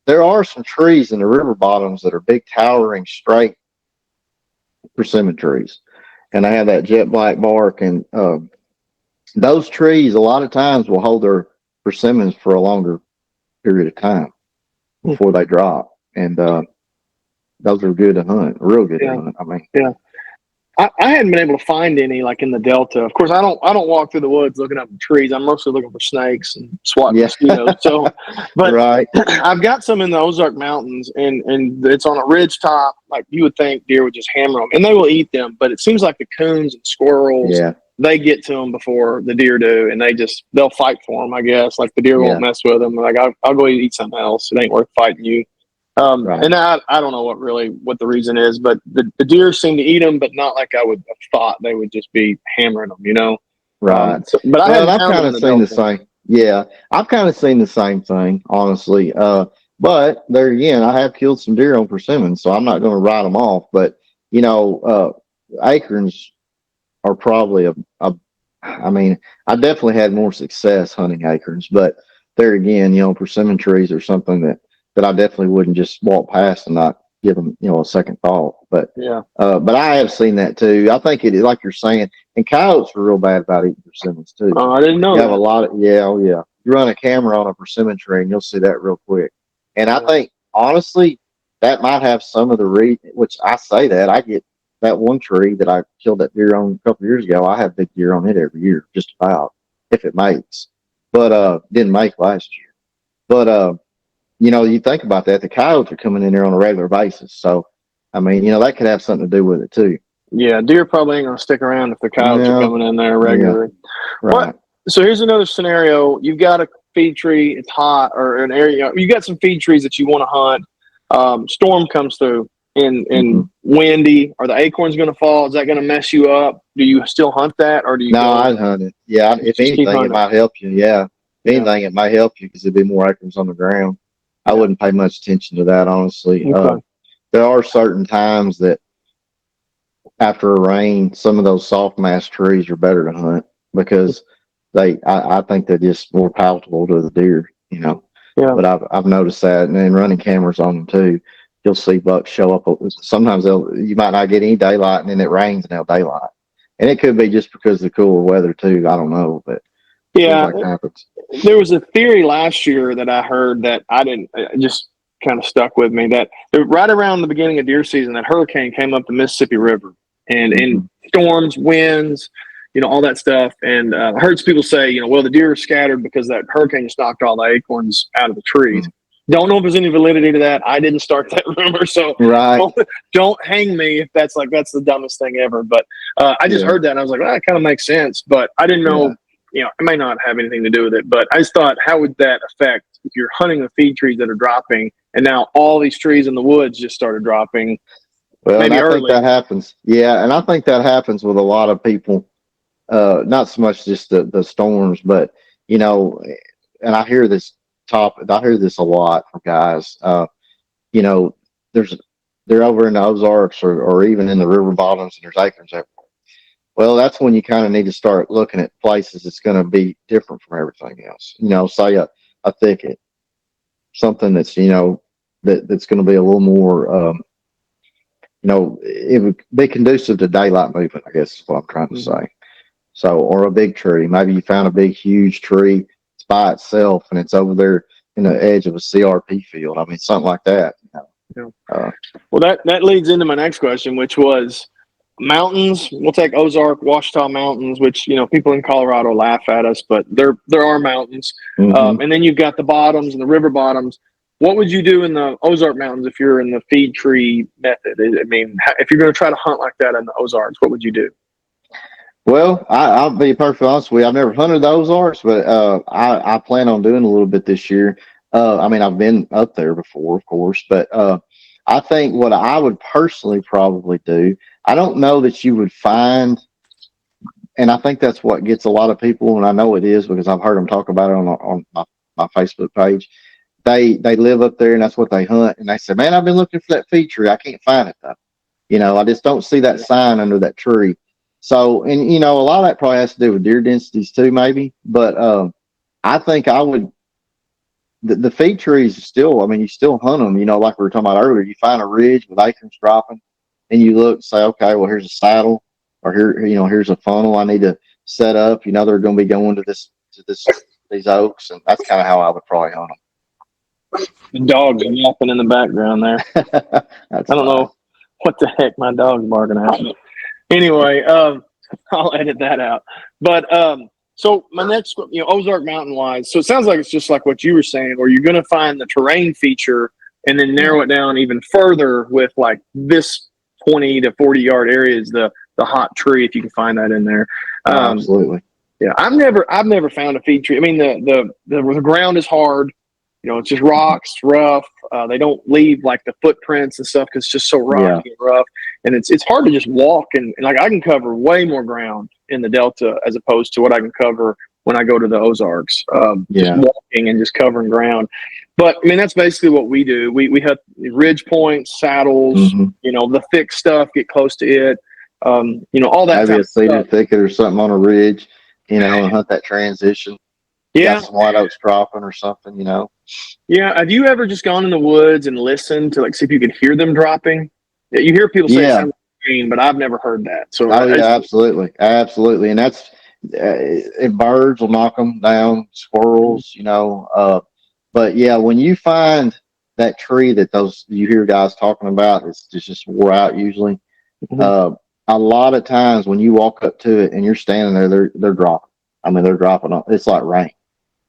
there are some trees in the river bottoms that are big, towering, straight persimmon trees, and they have that jet black bark. And those trees, a lot of times, will hold their persimmons for a longer period of time before they drop. And those are good to hunt, real good to Yeah. hunt. I mean, Yeah. I hadn't been able to find any like in the Delta. Of course, I don't walk through the woods looking up trees. I'm mostly looking for snakes and swatting yeah, mosquitoes. So, but right, I've got some in the Ozark Mountains, and it's on a ridge top. Like you would think deer would just hammer them, and they will eat them. But it seems like the coons and squirrels, yeah, they get to them before the deer do, and they'll fight for them. I guess like the deer yeah, won't mess with them. Like I'll go eat something else. It ain't worth fighting you. right, And I don't know what the reason is, but the deer seem to eat them, but not like I would have thought they would just be hammering them. right. But I Well, and hadn't I've found them kind in of the seen the Delta. same. Yeah, I've kind of seen the same thing, honestly. But there again, I have killed some deer on persimmons, so I'm not going to write them off. But acorns are probably I mean, I definitely had more success hunting acorns, but there again, persimmon trees are something that I definitely wouldn't just walk past and not give them, a second thought. But Yeah. but I have seen that too. I think it is like you're saying, and coyotes are real bad about eating persimmons too. I didn't know You have that. a lot of oh yeah. You run a camera on a persimmon tree and you'll see that real quick. And I think honestly that might have some of the which I say that I get that one tree that I killed that deer on a couple of years ago. I have big deer on it every year, just about if it mates. But didn't make last year. But you think about that, the coyotes are coming in there on a regular basis. So I mean, that could have something to do with it too. Yeah, deer probably ain't gonna stick around if the coyotes are coming in there regularly. Yeah, right. So here's another scenario. You've got a feed tree, it's hot, or an area, you got some feed trees that you want to hunt. Storm comes through and windy. Are the acorns going to fall? Is that going to mess you up? Do you still hunt that, or do you? No, I'd hunt it. Yeah, if anything, it might help you. Yeah, if anything, it might help you because there'd be more acorns on the ground. I wouldn't pay much attention to that, honestly. Okay. There are certain times that after a rain, some of those soft mass trees are better to hunt because I think they're just more palatable to the deer, Yeah. But I've noticed that, and then running cameras on them too, you'll see bucks show up. Sometimes you might not get any daylight, and then it rains and they'll daylight, and it could be just because of the cooler weather too. I don't know, but yeah, like happens. There was a theory last year that I heard that I didn't just kind of stuck with me that right around the beginning of deer season, that hurricane came up the Mississippi River and in storms, winds, all that stuff. And I heard some people say, well, the deer are scattered because that hurricane just knocked all the acorns out of the trees. Don't know if there's any validity to that. I didn't start that rumor, so don't hang me if that's the dumbest thing ever. But I just heard that and I was like, well, that kind of makes sense. But I didn't know, it may not have anything to do with it. But I just thought, how would that affect if you're hunting the feed trees that are dropping and now all these trees in the woods just started dropping? Well, maybe and I think that happens. Yeah, and I think that happens with a lot of people. Not so much just the storms, but and I hear this I hear this a lot from guys. They're over in the Ozarks or even in the river bottoms, and there's acorns everywhere. Well, that's when you kind of need to start looking at places that's going to be different from everything else. Say a thicket, something that's that's going to be a little more. It would be conducive to daylight movement, I guess is what I'm trying to say. So, or a big tree. Maybe you found a big, huge tree. It's by itself and it's over there in the edge of a CRP field. I mean, something like that. Well, that leads into my next question, which was mountains. We'll take Ozark, Ouachita Mountains, which people in Colorado laugh at us, but there are mountains. And then you've got the bottoms and the river bottoms. What would you do in the Ozark Mountains if you're in the feed tree method? I mean, if you're going to try to hunt like that in the Ozarks, what would you do? Well, I'll be perfectly honest with you. I've never hunted the Ozarks, but I plan on doing a little bit this year. I mean, I've been up there before, of course, but I think what I would personally probably do, I don't know that you would find, and I think that's what gets a lot of people, and I know it is because I've heard them talk about it on my Facebook page. They live up there, and that's what they hunt, and they say, man, I've been looking for that feed tree. I can't find it, though. I just don't see that sign under that tree. So, and a lot of that probably has to do with deer densities too, maybe. But I think I would. The feed trees still. I mean, you still hunt them. Like we were talking about earlier. You find a ridge with acorns dropping, and you look, say, okay, well, here's a saddle, or here's a funnel I need to set up. They're going to be going to these oaks, and that's kind of how I would probably hunt them. The dog's yapping in the background there. I don't know what the heck my dog's barking at. Anyway, I'll edit that out. But so my next, Ozark Mountain wise. So it sounds like it's just like what you were saying, where you're going to find the terrain feature and then narrow it down even further with like this 20 to 40 yard area is the hot tree if you can find that in there. Absolutely. Yeah, I've never found a feed tree. I mean, the ground is hard. It's just rocks, rough. They don't leave like the footprints and stuff because it's just so rocky and rough. And it's hard to just walk and like I can cover way more ground in the Delta as opposed to what I can cover when I go to the Ozarks. Just walking and just covering ground. But I mean, that's basically what we do. We have ridge points, saddles, the thick stuff, get close to it. all that Maybe type a of cedar stuff. thicket or something on a ridge, and hunt that transition. Yeah. Got some white oaks dropping or something. Yeah. Have you ever just gone in the woods and listened to see if you could hear them dropping? Yeah, you hear people say it Yeah. sounds like rain, but I've never heard that. So Oh yeah, absolutely, absolutely, and that's birds will knock them down, squirrels. But yeah, when you find that tree that those you hear guys talking about, it's just wore out usually. Mhm. Uh, a lot of times when you walk up to it and you're standing there, they're dropping. I mean, they're dropping. It's like rain.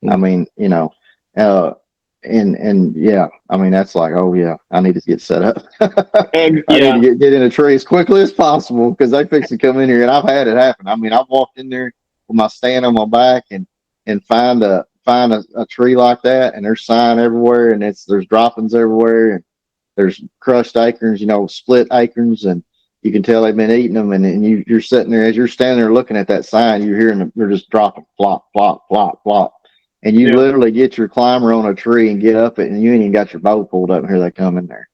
I mean, uh, and yeah, I mean that's like, oh yeah, I need to get set up. And I need yeah, to get in a tree as quickly as possible because they fix to come in here, and I've had it happen. I mean, I've walked in there with my stand on my back and find a tree like that, and there's sign everywhere, and there's droppings everywhere, and there's crushed acorns, split acorns, and you can tell they've been eating them, and you're sitting there as you're standing there looking at that sign, you're hearing them, they're just dropping flop, flop, flop, flop. And you yeah. literally get your climber on a tree and get up it, and you ain't even got your bow pulled up, and here they come in there.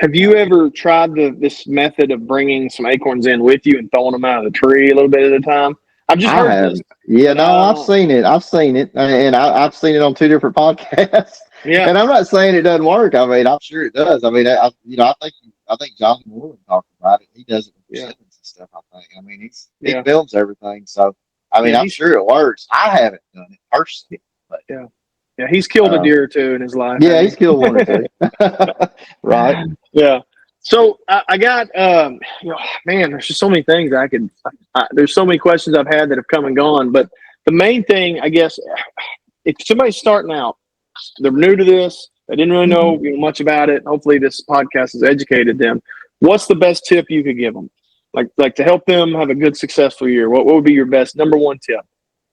Have you ever tried this method of bringing some acorns in with you and throwing them out of the tree a little bit at a time? I've just I heard this, haven't. Yeah, but no, I've seen it. I've seen it, and I've seen it on two different podcasts. yeah, And I'm not saying it doesn't work. I mean, I'm sure it does. I mean, I think Jonathan Moore talked about it. He does it with yeah, persimmons and stuff. I think. I mean, he yeah, films everything. So, I mean, yeah. I'm sure it works. I haven't done it personally, but Yeah, yeah. He's killed a uh, deer or two in his life, yeah, hasn't he's killed one or two. Right. he? Yeah. So I got, man, there's just so many things there's so many questions I've had that have come and gone. But the main thing, I guess, if somebody's starting out, they're new to this, they didn't really Mhm. know much about it. Hopefully, this podcast has educated them. What's the best tip you could give them? Like to help them have a good, successful year. What would be your best number one tip?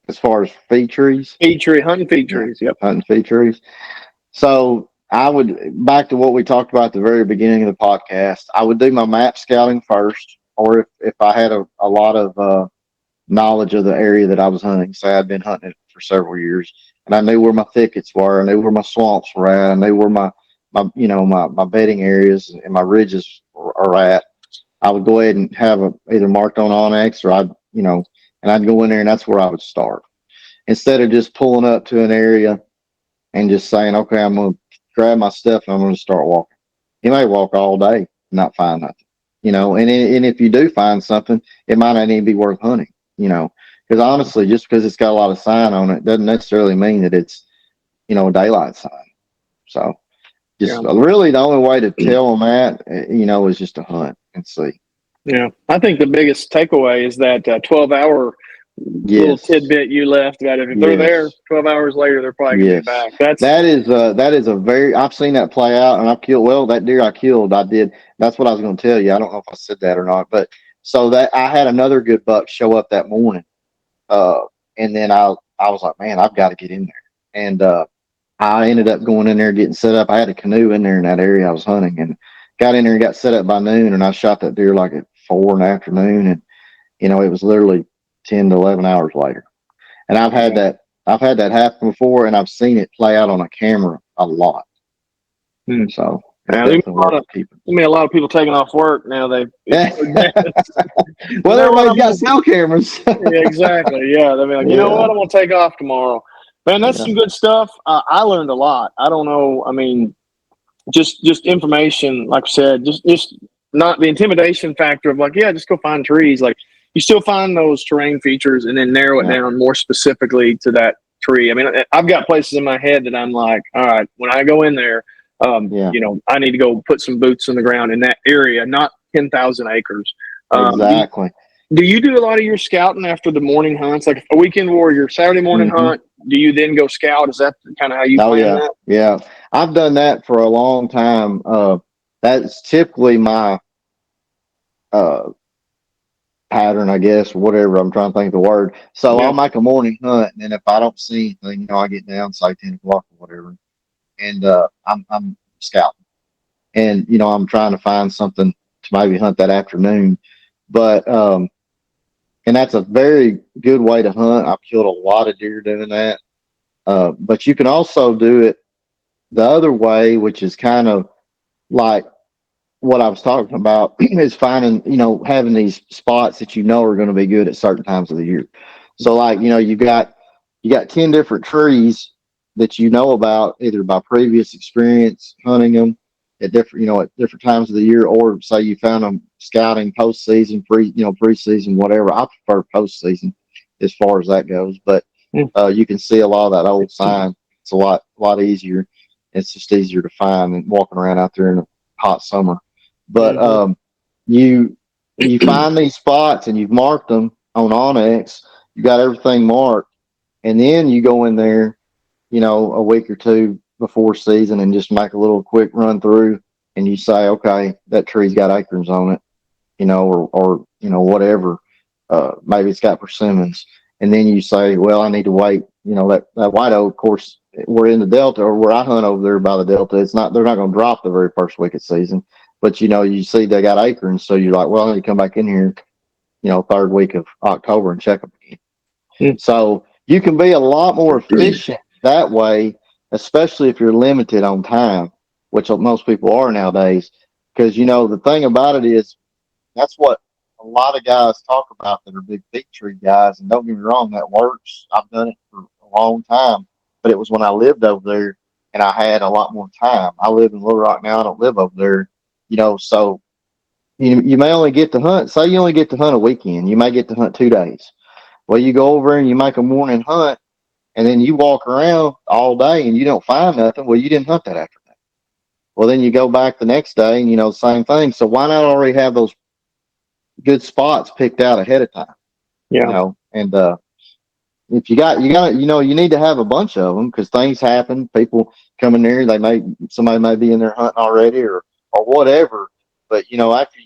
As far as feed trees, Feed tree, hunting feed yeah, trees. Yep. hunting feed trees. So I would back to what we talked about at the very beginning of the podcast. I would do my map scouting first, or if I had a lot of knowledge of the area that I was hunting. Say I'd been hunting it for several years, and I knew where my thickets were, I knew where my swamps were at, I knew where my bedding areas and my ridges are at. I would go ahead and have either marked on Onyx or and I'd go in there and that's where I would start instead of just pulling up to an area and just saying, okay, I'm going to grab my stuff and I'm going to start walking. You may walk all day and not find nothing, and if you do find something, it might not even be worth hunting, because honestly, just because it's got a lot of sign on it doesn't necessarily mean that it's, a daylight sign. So Yeah. just really the only way to tell them that, is just to hunt and see. Yeah, I think the biggest takeaway is that 12-hour little Yes. tidbit you left about if they're there Yes. 12 hours later, they're probably going to be Yes, back. That's that is a very I've seen that play out, and I've killed that deer I killed. I did. That's what I was going to tell you. I don't know if I said that or not, but so that I had another good buck show up that morning, uh, and then I was like, man, I've got to get in there, and I ended up going in there getting set up. I had a canoe in there in that area I was hunting, and got in there and got set up by noon, and I shot that deer like at 4 in the afternoon, and it was literally 10 to 11 hours later. And I've had that happen before, and I've seen it play out on a camera a lot. hmm. So it's Yeah, definitely worth keeping. a lot of people taking off work now. Yeah. You Well, know what? everybody's got cell cameras. Yeah, exactly. Yeah, they'll be like, you know Yeah. what? I'm gonna take off tomorrow. Man, that's Yeah. some good stuff. I learned a lot. I don't know. I mean, just information. Like I said, just not the intimidation factor of yeah, just go find trees. Like you still find those terrain features and then narrow it Yeah. down more specifically to that tree. I mean, I've got places in my head that I'm like, all right, when I go in there, Yeah. I need to go put some boots in the ground in that area, not 10,000 acres. Do Exactly. do you do a lot of your scouting after the morning hunts, like a weekend warrior Saturday morning Hmm. hunt? Do you then go scout? Is that kind of how you Oh plan yeah. that? Yeah. I've done that for a long time. That's typically my uh pattern, I guess, or whatever. I'm trying to think of the word. So Yeah, I'll make a morning hunt, and then if I don't see anything, I get down say 10 o'clock or whatever, and I'm scouting, and I'm trying to find something to maybe hunt that afternoon. But and that's a very good way to hunt. I've killed a lot of deer doing that. But you can also do it the other way, which is kind of like what I was talking about is finding, having these spots that are going to be good at certain times of the year. So like, you got 10 different trees that you know about either by previous experience hunting them at different, at different times of the year, or say you found them scouting postseason, preseason, whatever. I prefer postseason as far as that goes, but you can see a lot of that old sign. It's a lot easier. It's just easier to find than walking around out there in a hot summer. But you find these spots and you've marked them on Onyx. You got everything marked, and then you go in there, a week or two before season and just make a little quick run through, and you say, okay, that tree's got acorns on it, or whatever. Maybe it's got persimmons, and then you say, well, I need to wait. That white oak, of course, we're in the Delta, or where I hunt over there by the Delta. They're not going to drop the very first week of season, but you see they got acorns, so you're like, well, I need to come back in here, third week of October and check them again. So you can be a lot more efficient that way, especially if you're limited on time, which most people are nowadays. Because the thing about it is, that's what a lot of guys talk about that are big tree guys. And don't get me wrong, that works. I've done it for a long time, but it was when I lived over there and I had a lot more time. I live in Little Rock now. I don't live over there, so you may only get to hunt. Say you only get to hunt a weekend. You may get to hunt 2 days. Well, you go over and you make a morning hunt, and then you walk around all day and you don't find nothing. Well, you didn't hunt that afternoon. Well, then you go back the next day and, same thing. So why not already have those good spots picked out ahead of time? Yeah. And if you need to have a bunch of them because things happen. People come in there, somebody may be in there hunting already or whatever. But, after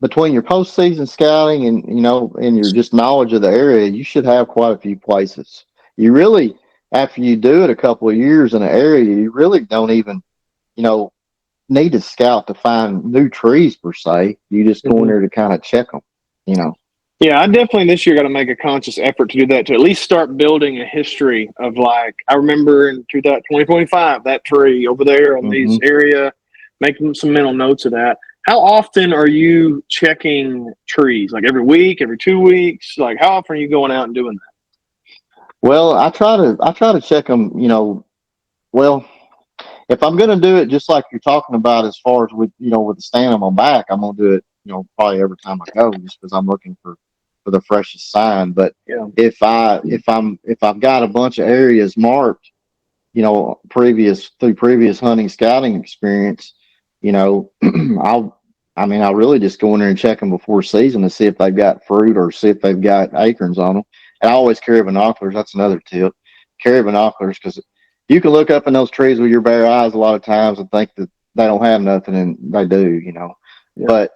between your postseason scouting and your just knowledge of the area, you should have quite a few places. You really, after you do it a couple of years in an area, you really don't even, need to scout to find new trees per se. You just go in there to kind of check them, Yeah, I definitely this year got to make a conscious effort to do that, to at least start building a history of, like, I remember in 2025, that tree over there on these area, making some mental notes of that. How often are you checking trees? Like every week, every 2 weeks? Like how often are you going out and doing that? Well, I try to check them, well, if I'm going to do it just like you're talking about, as far as with the stand on my back, I'm going to do it, probably every time I go, just because I'm looking for the freshest sign. But if I've got a bunch of areas marked, through previous hunting scouting experience, I'll really just go in there and check them before season to see if they've got fruit or see if they've got acorns on them. And I always carry binoculars. That's another tip. Carry binoculars, because you can look up in those trees with your bare eyes a lot of times and think that they don't have nothing, and they do, But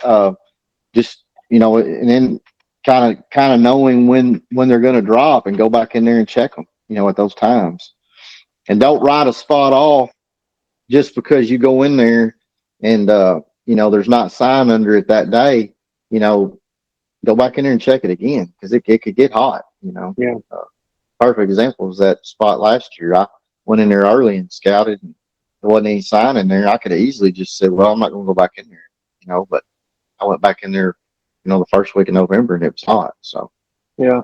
just and then kind of knowing when they're going to drop and go back in there and check them, at those times. And don't write a spot off just because you go in there and there's not sign under it that day. Go back in there and check it again, because it could get hot. Yeah. Perfect example was that spot last year. I went in there early and scouted, and there wasn't any sign in there. I could have easily just said, well, I'm not going to go back in there, but I went back in there, the first week of November, and it was hot. So, yeah.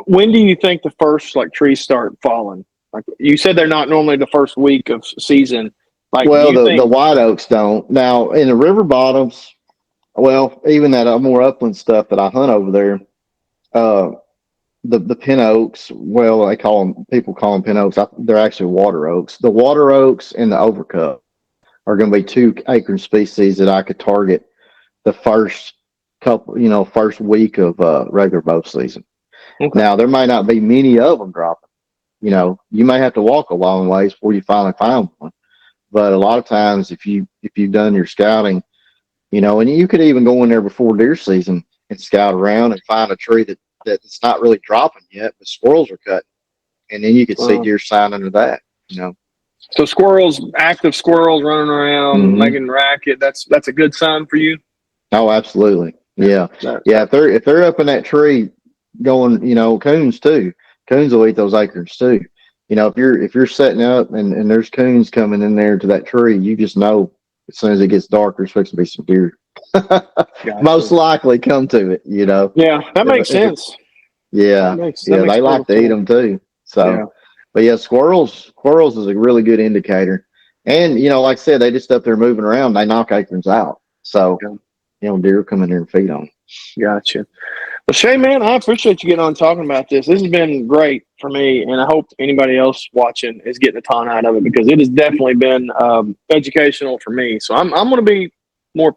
When do you think the first trees start falling? Like you said, they're not normally the first week of season. Well, the white oaks don't. Now in the river bottoms, well, even that more upland stuff that I hunt over there, the pin oaks, well, people call them pin oaks. They're actually water oaks. The water oaks and the overcup are going to be 2 acorn species that I could target the first week of regular bow season. Okay. Now there might not be many of them dropping. You may have to walk a long ways before you finally find one. But a lot of times, if you've done your scouting, and you could even go in there before deer season and scout around and find a tree that's not really dropping yet, but squirrels are cutting, and then you could see deer sign under that. So active squirrels running around making racket. That's a good sign for you. Oh, absolutely. Yeah. If they're up in that tree going, coons too. Coons will eat those acorns too. If you're setting up and there's coons coming in there to that tree, you just know as soon as it gets darker, it's supposed to be some deer. Gotcha. Most likely come to it, you know. Yeah, that makes sense. Yeah, That they makes like to eat them too. So, Yeah. but yeah, squirrels is a really good indicator. And you know, like I said, they just up there moving around. They knock acorns out. So, Yeah. you know, deer come in there and feed on 'em. Gotcha. Well, Shay, man, I appreciate you getting on talking about this. This has been great for me, and I hope anybody else watching is getting a ton out of it because it has definitely been educational for me. So I'm going to be more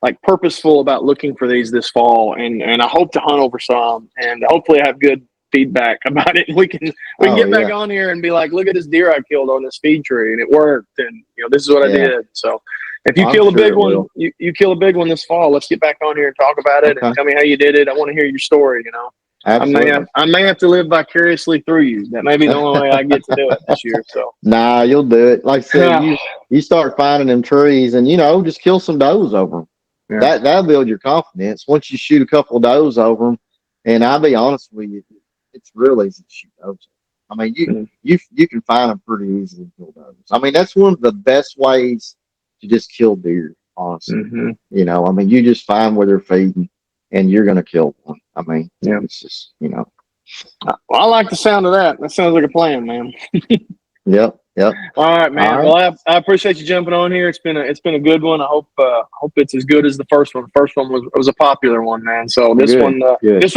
like purposeful about looking for these this fall, and I hope to hunt over some, and hopefully have good feedback about it. We can get back on here and be like, look at this deer I killed on this feed tree, and it worked, and you know this is what I did. So if you kill a big one, you kill a big one this fall. Let's get back on here and talk about it, and tell me how you did it. I want to hear your story. You know, absolutely. I may have to live vicariously through you. That may be the only way I get to do it this year. So nah, you'll do it. Like I said, you start finding them trees, and you know, just kill some does over them. Yeah. That'll build your confidence. Once you shoot a couple of does over them, and I'll be honest with you, it's real easy to shoot does. I mean, you can find them pretty easily to kill does. I mean, that's one of the best ways to just kill deer, honestly. You know, I mean, you just find where they're feeding, and you're going to kill one. I mean, it's just, you know. Well, I like the sound of that. That sounds like a plan, man. Yep. All right, man. Well, I appreciate you jumping on here. It's been a good one. I hope it's as good as the first one. The first one was a popular one, man. So this one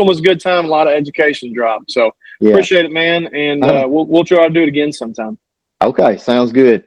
was a good time. A lot of education dropped. So appreciate it, man. And we'll try to do it again sometime. Okay, sounds good.